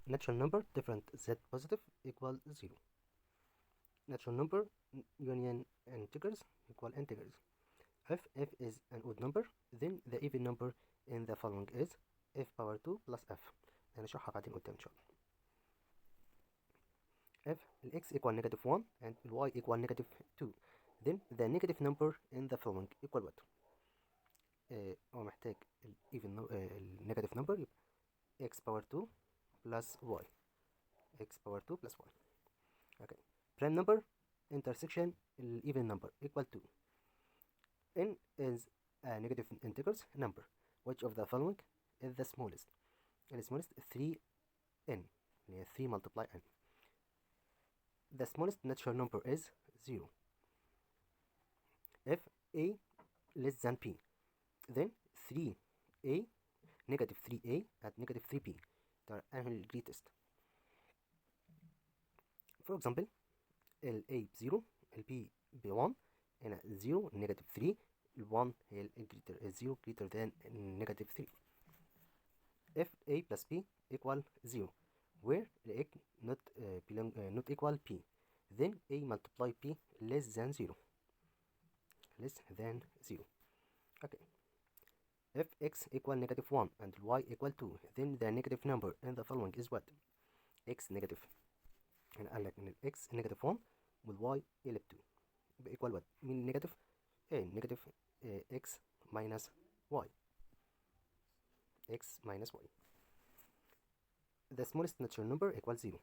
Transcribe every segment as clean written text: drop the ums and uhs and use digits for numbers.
natural number different z positive equal 0. Natural number union integers equal integers. If f is an odd number, then the even number in the following is f power 2 plus f. هنشرحها بعدين قدام إن شاء الله. If x equal negative 1 and y equal negative 2, then the negative number in the following equal what? هو محتاج negative number يبقى x power 2 plus y. x power 2 plus y. Okay. Prime number intersection even number equal to n is a negative integers number. Which of the following is the smallest? The smallest 3n. 3 multiply n. The smallest natural number is 0. If a less than p, then 3a negative 3a and negative 3b are annual greatest. For example, a ب0 b ب1 هنا 0 negative 3 1 هي greater 0 greater than negative 3. If a plus b equal 0, where a not equal p, then a multiply p less than 0. Less than 0. Okay. If x equal negative 1 and y equal 2, then the negative number in the following is what? x negative. And قال لك ان x negative 1 وال y قلب 2 يبقى equal what؟ مين negative؟ negative x minus y. x minus y. The smallest natural number equals 0.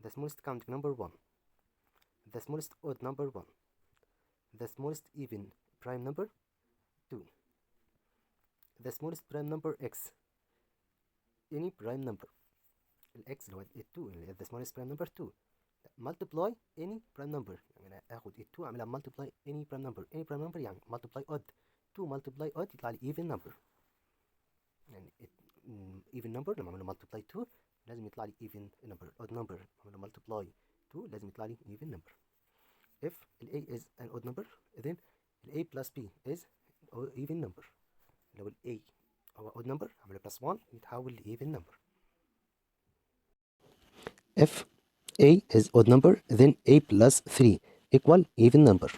The smallest counting number 1. The smallest odd number 1. The smallest even prime number 2. The smallest prime number x. Any prime number. x اللي هو 2 اللي the smallest prime number 2. multiply any prime number. يعني أنا آخد 2 أعملها multiply any prime number. any prime number يعني multiply odd. 2 multiply odd يطلع لي even number. يعني even number لما أعمله multiply 2 لازم يطلع لي even number. odd number لما أعمله multiply 2 لازم يطلع لي even number. If a is an odd number, then a plus b is even number. لو a هو odd number أعمله plus 1 يتحول ل even number. If a is odd number, then a plus 3 equal even number.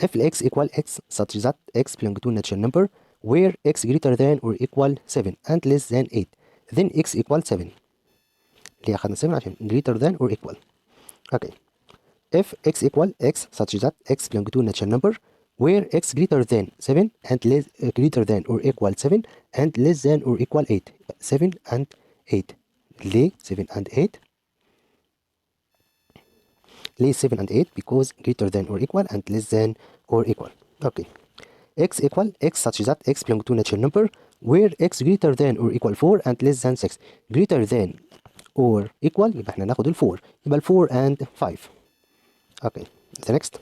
If x equal x such that x belongs to natural number where x greater than or equal 7 and less than 8, then x equal 7. اللي أخدنا 7 عشان greater than or equal. Okay. If x equal x such that x belongs to natural number where x greater than 7 and less greater than or equal 7 and less than or equal 8. 7 and 8. ليه 7 and 8 ليه 7 and 8 because greater than or equal and less than or equal. Okay. X equal x such that x belongs to natural number where x greater than or equal 4 and less than 6. greater than or equal يبقى احنا ناخد ال 4 يبقى ال 4 and 5. Okay. The next.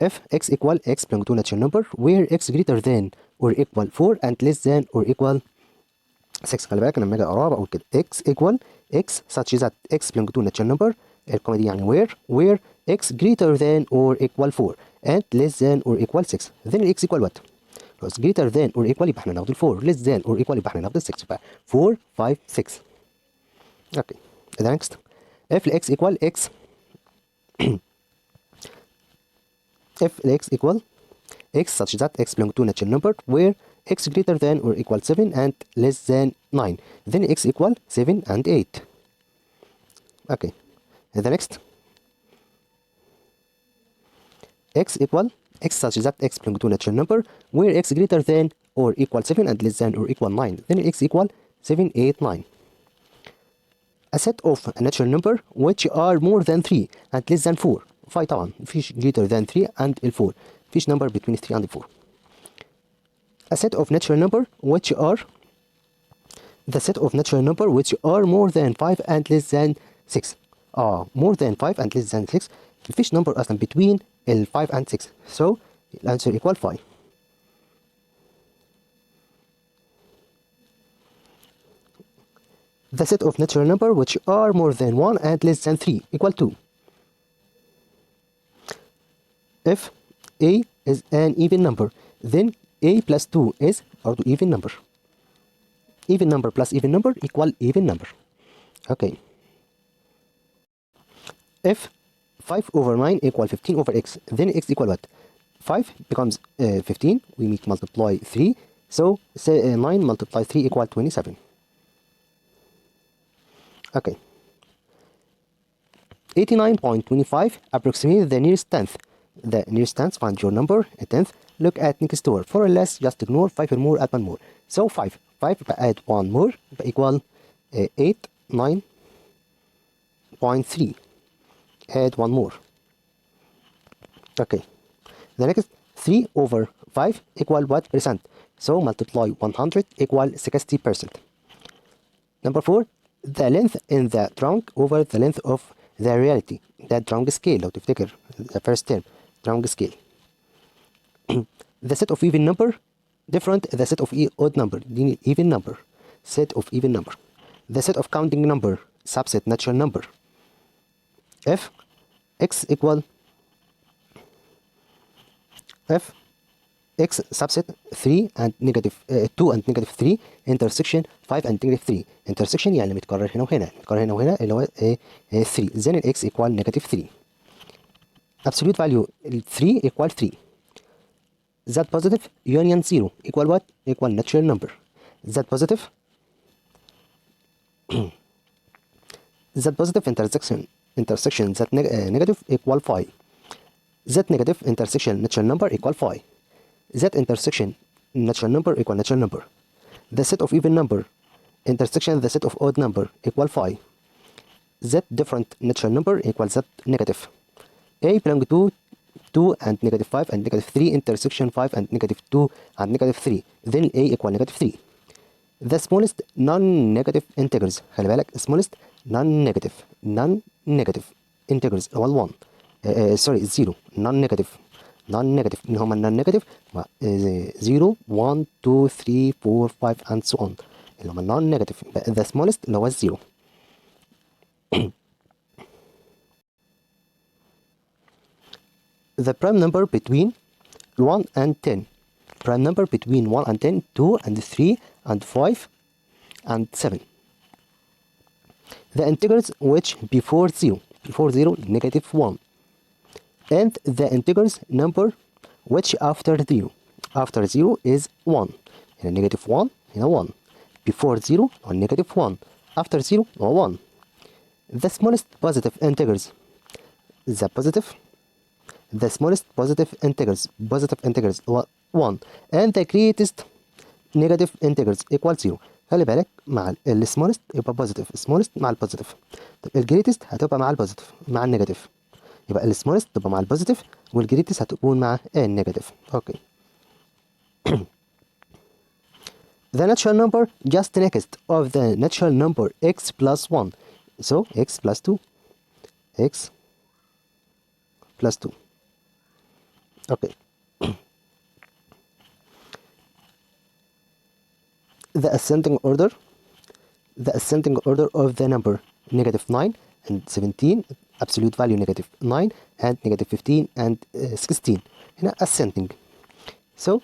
If x equal x belongs to natural number where x greater than or equal 4 and less than or equal 6. خلي بالك انا لما اجي اقراها بقول كده x equal x such that x belongs to natural number القيمه دي يعني where x greater than or equal 4 and less than or equal 6. then x equal what؟ because greater than or equal يبقى احنا ناخد ال 4 less than or equal يبقى احنا ناخد ال 6 يبقى 4 5 6. okay. the next. if x equal x if x equal x such that x belongs to natural number where x greater than or equal 7 and less than 9, then x equal 7 and 8. Okay. The next. X equal x such that x belongs to natural number where x greater than or equal 7 and less than or equal 9, then x equal 7 8 9. A set of a natural number which are more than 3 and less than 4. 5 طبعا مفيش greater than 3 and 4. مفيش number between 3 and 4. A set of natural number which are the set of natural number which are more than 5 and less than 6. more than 5 and less than 6. مفيش number أصلا between ال 5 and 6. So the answer equal 5. The set of natural number which are more than 1 and less than 3 equal 2. If a is an even number, then a plus 2 is also even number. Even number plus even number equal even number. Okay. If 5 over 9 equal 15 over x, then x equal what? 5 becomes 15. We need to multiply 3. So 9 multiply 3 equal 27. Okay. 89.25 approximate the nearest tenth. The nearest tenth, find your number, a tenth. Look at next door. For or less, just ignore 5 or more, add 1 more. So 5. 5 add 1 more equal 8, 9.3. Add 1 more. Okay. The next 3 over 5 equal what percent? So multiply 100 equal 60%. Number 4, the length in the trunk over the length of the reality. ده trunk scale لو تفتكر the first term trunk scale. The set of even number different the set of odd number. دي even number. Set of even number. The set of counting number subset natural number. F x equal f x subset 3 and negative 2 and negative 3 intersection 5 and negative 3 intersection يعني متكرر هنا وهنا متكرر هنا وهنا اللي هو 3 then x equal negative 3 absolute value 3 equal 3 z positive union 0 equal what? Equal natural number. Z positive z positive intersection z negative equal 5. Z negative intersection natural number equal 5. Z intersection natural number equal natural number. The set of even number intersection the set of odd number equal 5. Z different natural number equal Z negative. A belong to 2 and negative 5 and negative 3 intersection 5 and negative 2 and negative 3. Then A equal negative 3. The smallest non-negative integers خلي بالك smallest non-negative integers equal 1 sorry 0 non-negative اللي هم non-negative 0 1 2 3 4 5 and so on اللي هم non-negative. the smallest اللي هو 0. The prime number between 1 and 10. Prime number between 1 and 10, 2 and 3 and 5 and 7. The integers which before 0 negative 1. And the integers number which after 0 is 1. هنا negative 1 هنا 1. Before 0 or negative 1. After 0 or 1. The smallest positive integers. The smallest positive integers 1 and the greatest negative integers equal 0. خلي بالك مع ال smallest يبقى positive smallest مع ال positive. طب ال greatest هتبقى مع ال positive مع ال negative. يبقى ال smallest تبقى مع ال positive وال greatest هتكون مع ال negative. Okay. The natural number just next of the natural number x plus 1. So x plus 2. x plus 2. Okay. The ascending order of the number negative 9 and 17 absolute value negative 9 and negative 15 and 16 هنا ascending. So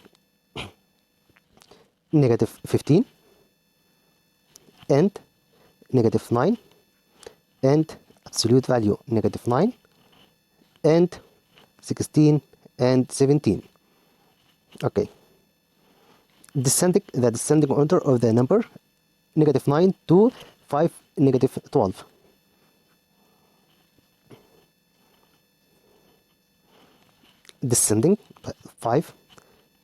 negative 15 and negative 9 and absolute value negative 9 and 16 and 17. Okay. The descending order of the number negative 9 to 5 negative 12. Descending 5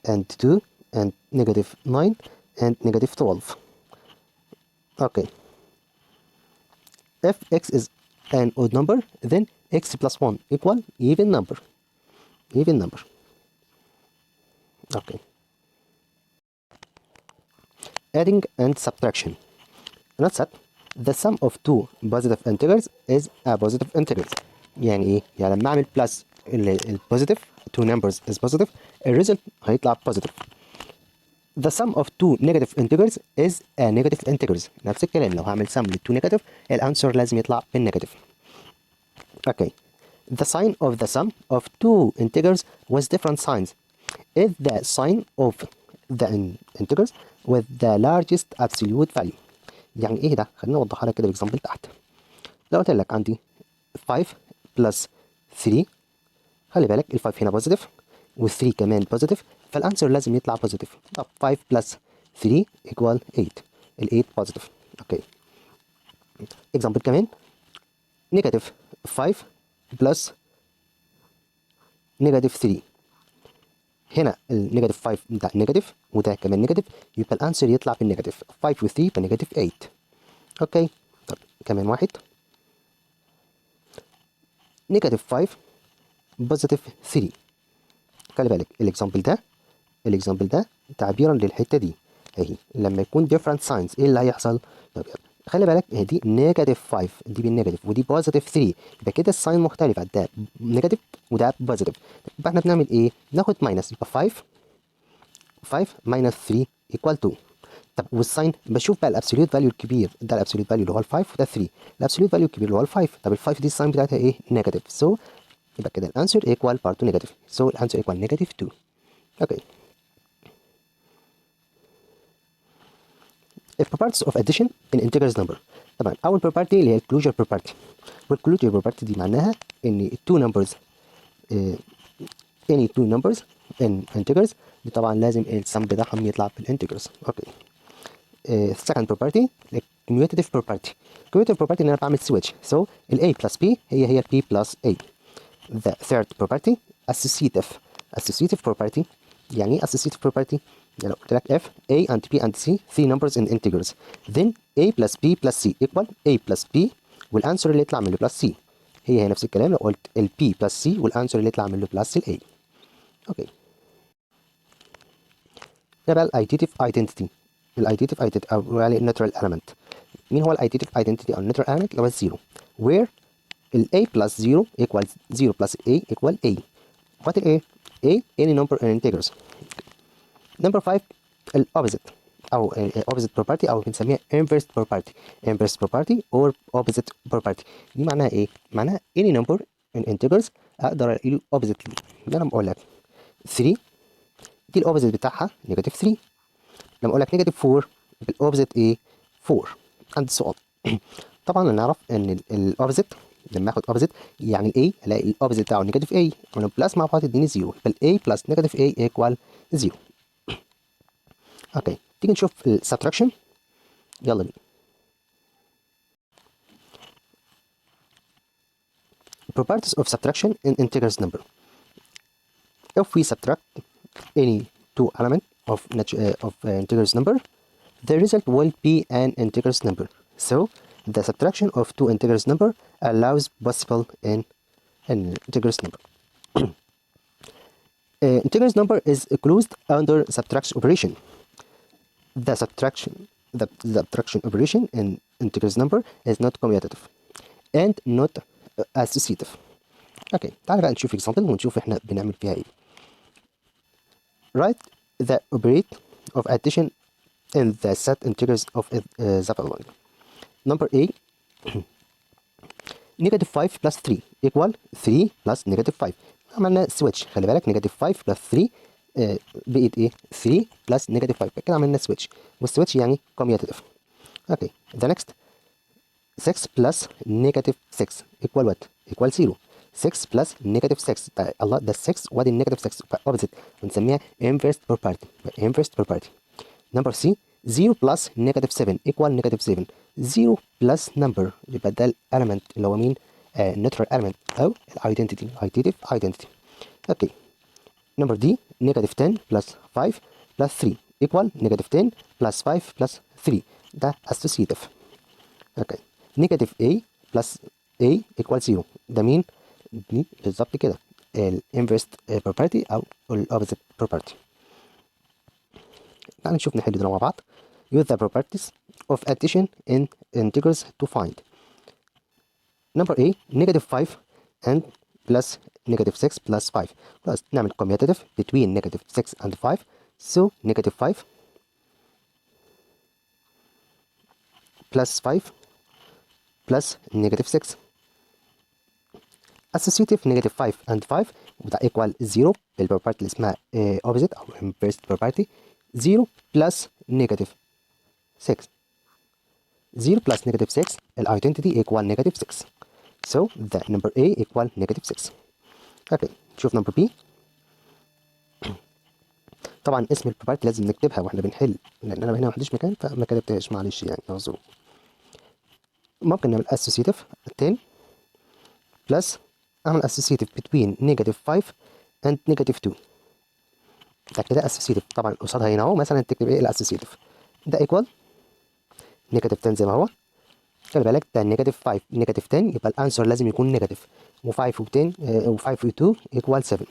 and 2 and negative 9 and negative 12. Okay. If x is an odd number, then x plus 1 equal even number. Okay. Adding and subtraction. Note that the sum of two positive integers is a positive integer. يعني ايه؟ يعني لما اعمل plus البوزيتيف two numbers is positive الريزلت هيطلع positive. The sum of two negative integers is a negative integers. نفس الكلام لو هعمل sum لل two negative الانسر لازم يطلع بالنيجاتيف. Okay. The sign of the sum of two integers was different signs. If the sign of the integers with the largest absolute value. يعني ايه ده؟ خلينا نوضحها لك كده باكزامبل تحت. لو قلت لك عندي 5 بلس 3، خلي بالك ال 5 هنا بوزيتيف وال 3 كمان بوزيتيف، فالانسر لازم يطلع بوزيتيف. طب 5 بلس 3 equal 8، ال 8 بوزيتيف. اوكي. اكزامبل كمان، نيجاتيف 5 بلس نيجاتيف 3. هنا النيجاتيف 5 ده نيجاتيف وده كمان نيجاتيف، يبقى الانسر يطلع بالنيجاتيف. 5 و 3 يبقى نيجاتيف 8. اوكي. طب كمان واحد، نيجاتيف 5 بوزيتيف 3. خلي بالك الاكزامبل ده تعبيرا للحته دي اهي، لما يكون different signs ايه اللي هيحصل؟ طب خلي بالك دي نيجاتيف 5 دي بالنيجاتيف ودي بوزيتيف 3، يبقى كده الساين مختلفه، ده نيجاتيف وده بوزيتيف. يبقى احنا بنعمل ايه؟ ناخد ماينس، يبقى 5 ماينس 3 equal 2. طب والساين بشوف بقى الابسوليوت فاليو الكبير، ده الابسوليوت فاليو اللي هو ال 5 وده 3، الابسوليوت فاليو الكبير اللي هو ال 5. طب ال 5 دي الساين بتاعتها ايه؟ نيجاتيف، سو يبقى كده الانسر ايكوال بارت نيجاتيف، سو الانسر ايكوال نيجاتيف 2. اوكي. البروبرتيز اوف اديشن ان انتجرز نمبر. طبعا اول بروبرتي اللي هي الكلوجر بروبرتي، والكلوجر بروبرتي دي معناها ان التو نمبرز any two numbers in integers دي طبعا لازم السم بتاعهم يطلع بالانتجرز. اوكي. second property commutative property. commutative property ان انا بعمل switch، so ال a plus b هي b plus a. the third property associative property. يعني associative property يعني لو قلت لك f a and b and c three numbers in integers then a plus b plus c equal a plus b والانسر اللي يطلع منه plus c. هي نفس الكلام لو قلت ال b plus c والانسر اللي يطلع منه plus ال a. اوكي. ده بقى الايديتيف ايدنتيتي. الايديتيف ايدنتيتي او يعني الناتشرال element. مين هو الايديتيف ايدنتيتي او الناتشرال element؟ اللي هو الزيرو. where ال a plus 0 equals 0 plus a equal a. what ال a؟ a any number in integers. number 5 الاوبزيت او opposite property او بنسميها inverse property. inverse property or opposite property دي معناها ايه؟ معناها any number in integers اقدر الاقي opposite ليه. انا بقول لك 3 دي الاوبزيت بتاعها نيجاتيف 3، لما اقول لك نيجاتيف 4 الاوبزيت ايه؟ 4 and so on. طبعا نعرف ان الاوبزيت لما اخد اوبزيت يعني الاي الاقي الاوبزيت بتاعه نيجاتيف اي وانا بلس مع بعض يديني 0، يبقى الاي بلس نيجاتيف اي ايكوال 0. اوكي. تيجي نشوف السبتراكشن. يلا بينا. properties of subtraction in integers number. If we subtract any two elements of integers number, the result will be an integers number. So the subtraction of two integers number allows possible in an integers number. Integers number is closed under subtraction operation. The subtraction operation in integers number is not commutative and not associative. اوكي. تعالى بقى نشوف example ونشوف احنا بنعمل فيها ايه. Write the operate of addition in the set integers of the following. Number A negative 5 plus 3 equal 3 plus negative 5. عملنا switch، خلي بالك negative 5 plus 3 بقت ايه؟ 3 plus negative 5. كده عملنا switch، والswitch يعني commutative. اوكي. the next 6 plus negative 6 equal what? equal 0. 6 plus negative 6 الله ده 6 وادي النيجاتيف 6 opposite بنسميها inverse property. inverse property. number C 0 plus negative 7 equal negative 7. 0 plus number يبقى ده element اللي هو مين؟ neutral element أو identity identity. اوكي. number D negative 10 plus 5 plus 3 equal negative 10 plus 5 plus 3. ده associative. اوكي. negative A plus A equal 0. ده مين؟ دي بالظبط كده الانفرس property او الاوبزيت property. تعالى نشوف نحل ده مع بعض. use the properties of addition in integers to find. number A negative 5 and plus negative 6 plus 5. plus نعمل commutative between negative 6 and 5. so negative 5 plus 5 plus negative 6. associative negative 5 and 5 وده equal 0 بالبروبرتي اللي اسمها opposite أو inverse property. 0 plus negative 6. 0 plus negative 6, identity equal negative 6. So the number A equal negative 6. اوكي شوف number B. طبعا اسم البروبرتي لازم نكتبها واحنا بنحل، لان انا هنا ما عنديش مكان فما كتبتهاش، معلش يعني اعذروا. ممكن نعمل associative 10 plus اعمل associative between negative 5 and negative 2. ده كده associative. طبعا قصادها هنا اهو مثلا تكتب ايه الاسوسيتيف ده equal negative 10 زي ما هو. خلي بالك ده negative 5 negative 10 يبقى الانسر لازم يكون negative، و5 و10 و5 و2 equal 7.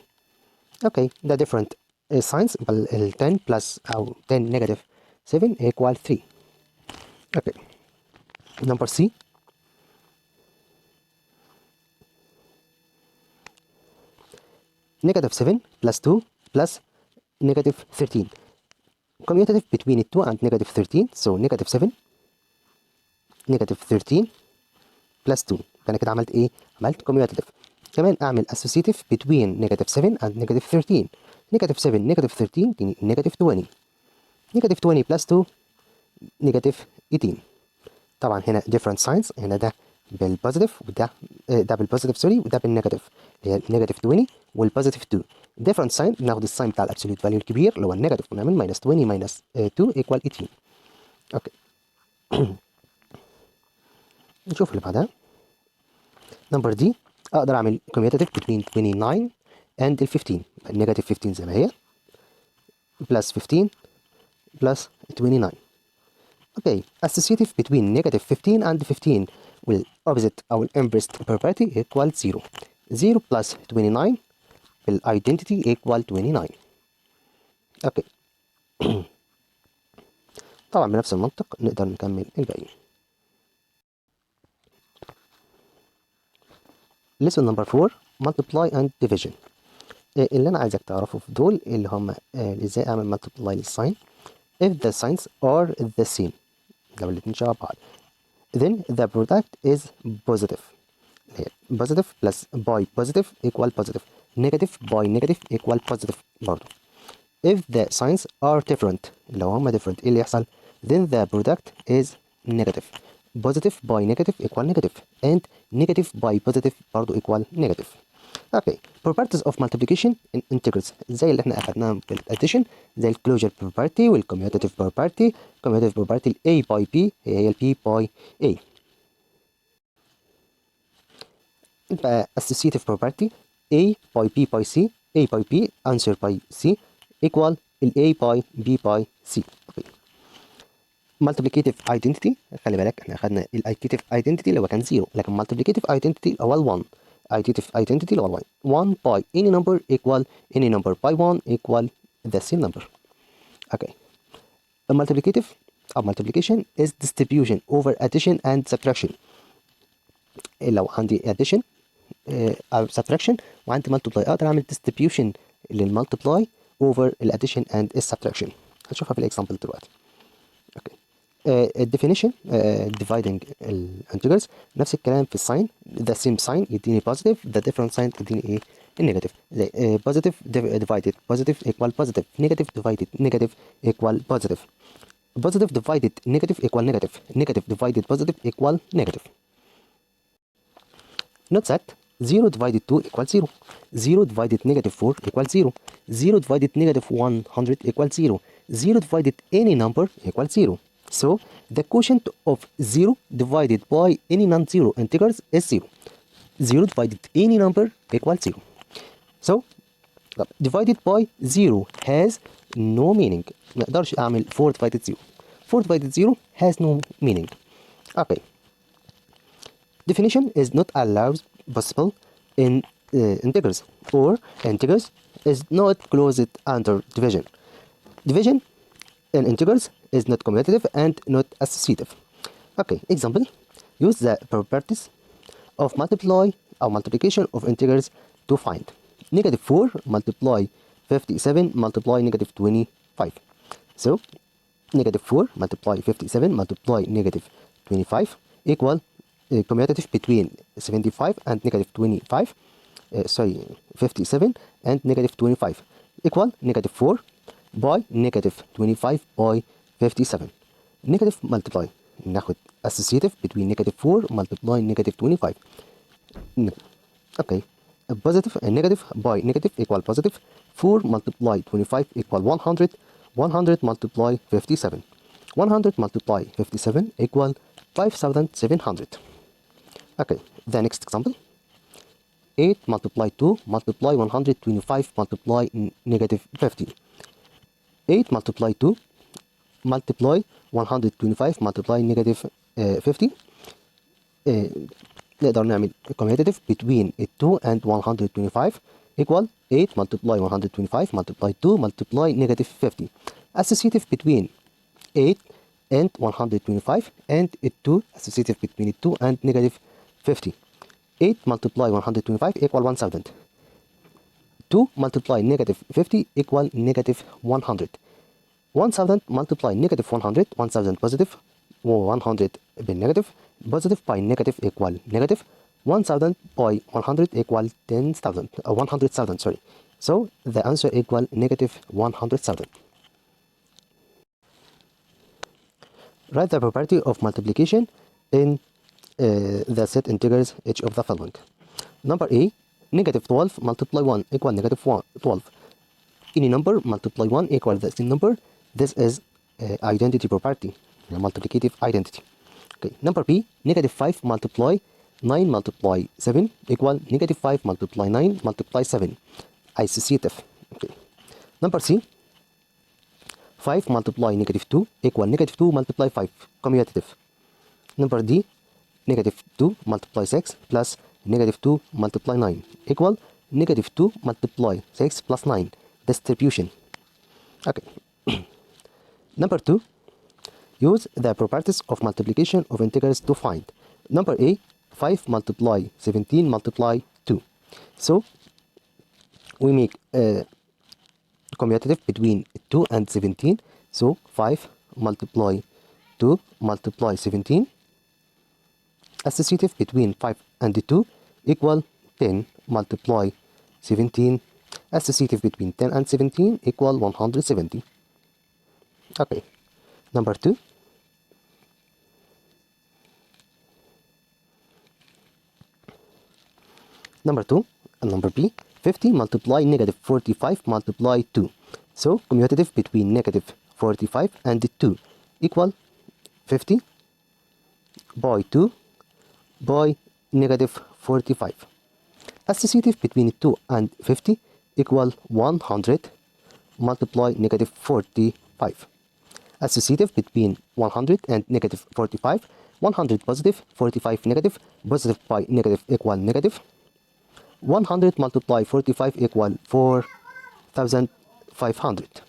اوكي ده different signs، يبقى ال 10 plus او 10 negative 7 equal 3. اوكي number C. negative 7 plus 2 plus negative 13 commutative between 2 and negative 13. so negative 7 negative 13 plus 2. فانا كده عملت ايه؟ عملت commutative. كمان اعمل associative between negative 7 and negative 13. negative 7 negative 13 تاني negative 20. negative 20 plus 2 negative 18. طبعا هنا different signs، هنا ده بالبوزيتيف وده ده بالبوزيتيف سوري، وده بالنيجاتيف، اللي هي النيجاتيف 20 والبوزيتيف 2. different sign بناخد الساين بتاع الابسوليوت فاليو الكبير اللي هو النيجاتيف ونعمل minus 20 minus 2 equal 18. اوكي نشوف اللي بعدها. نمبر دي اقدر اعمل commutative between 29 and ال 15. النيجاتيف 15 زي ما هي plus 15 plus 29. اوكي associative between negative 15 and 15 والopposite او inverse property equal 0. 0 plus 29 identity equal 29. اوكي طبعا بنفس المنطق نقدر نكمل الباقي. lesson number 4 multiply and division. اللي انا عايزك تعرفه في دول اللي هم ازاي اعمل multiply للساين if the signs are the same. لو الاتنين شبه بعض then the product is positive. positive plus by positive equal positive. negative by negative equal positive برضه. if the signs are different لو هما different ايه اللي يحصل؟ then the product is negative. positive by negative equal negative and negative by positive برضه equal negative. اوكي properties of multiplication in integers زي اللي احنا اخدناها في الاديشن، زي الكلوجر property والcommutative property. commutative property ال A by B هي ال B by A. يبقى associative property A by B by C A by B answer by C equal ال A by B by C. اوكي multiplicative identity خلي بالك احنا اخدنا الاديتيف identity اللي هو كان 0، لكن multiplicative identity اللي هو ال 1. additive identity اللي هو 1 by any number equal any number by 1 equal the same number. okay the multiplicative of multiplication is distribution over addition and subtraction. لو عندي addition أو subtraction وعندي multiply أقدر أعمل distribution للمultiply over الaddition and subtraction. هنشوفها في الإكزامبل دلوقتي. okay definition dividing integers نفس الكلام في الساين. the same sign يديني positive، the different sign يديني ايه النيجاتيف. زي positive divided positive equal positive، negative divided negative equal positive، positive divided negative equal negative، negative divided positive equal negative. note that 0 divided 2 equals 0, 0 divided negative 4 equals 0, 0 divided negative 100 equals 0, 0 divided any number equals 0. So the quotient of 0 divided by any non-zero integers is 0. 0 divided any number equals 0. So divided by 0 has no meaning. ما اقدرش اعمل 4 divided 0. 4 divided 0 has no meaning. Okay. Definition is not allowed possible in integers, or integers is not closed under division. Division in integers is not commutative and not associative. Okay, example. Use the properties of multiply or multiplication of integers to find. Negative 4 multiply 57 multiply negative 25. So, negative 4 multiply 57 multiply negative 25 equal commutative between 75 and negative 25. 57 and negative 25 equal negative 4 by negative 25 by 57. Negative multiply ناخد associative between negative 4 multiply negative 25. Okay. A positive and negative by negative equal positive. 4 multiply 25 equal 100. 100 multiply 57. 100 multiply 57 equal 5700. Okay, the next example. 8 multiply 2 multiply 125 multiply negative 50. 8 multiply 2 multiply 125 multiply negative 50. نقدر نعمل commutative between 2 and 125 equal 8 multiply 125 multiply 2 multiply negative 50. Associative between 8 and 125 and 2 associative between 2 and negative 50. 8 multiply 125 equal 1000. 2 multiply negative 50 equal negative 100. 1000 multiply negative 100, 1000 positive, 100 by negative, positive by negative equal negative, 1000 by 100 equal 10,000, 100,000, sorry. So the answer equal negative 100,000. Write the property of multiplication in the set integers each of the following. Number A, negative 12 multiply 1 equal negative 12. Any number multiply 1 equal the same number. This is identity property, multiplicative identity. Okay. Number B, negative 5 multiply 9 multiply 7 equal negative 5 multiply 9 multiply 7. Associative. Okay. Number C, 5 multiply negative 2 equal negative 2 multiply 5. Commutative. Number D, negative 2 multiply 6 plus negative 2 multiply 9 equal negative 2 multiply 6 plus 9. Distribution. Okay. Number 2, use the properties of multiplication of integers to find. Number A, 5 multiply 17 multiply 2. So we make a commutative between 2 and 17. So 5 multiply 2 multiply 17. Associative between 5 and 2 equal 10 multiply 17. Associative between 10 and 17 equal 170. Okay. Number 2. Number 2 and number B, 50 multiply negative 45 multiply 2. So commutative between negative 45 and 2 equal 50 by 2 by negative 45. Associative between 2 and 50 equal 100 multiply negative 45. Associative between 100 and negative 45, 100 positive, 45 negative, positive by negative equal negative. 100 multiply 45 equal 4,500.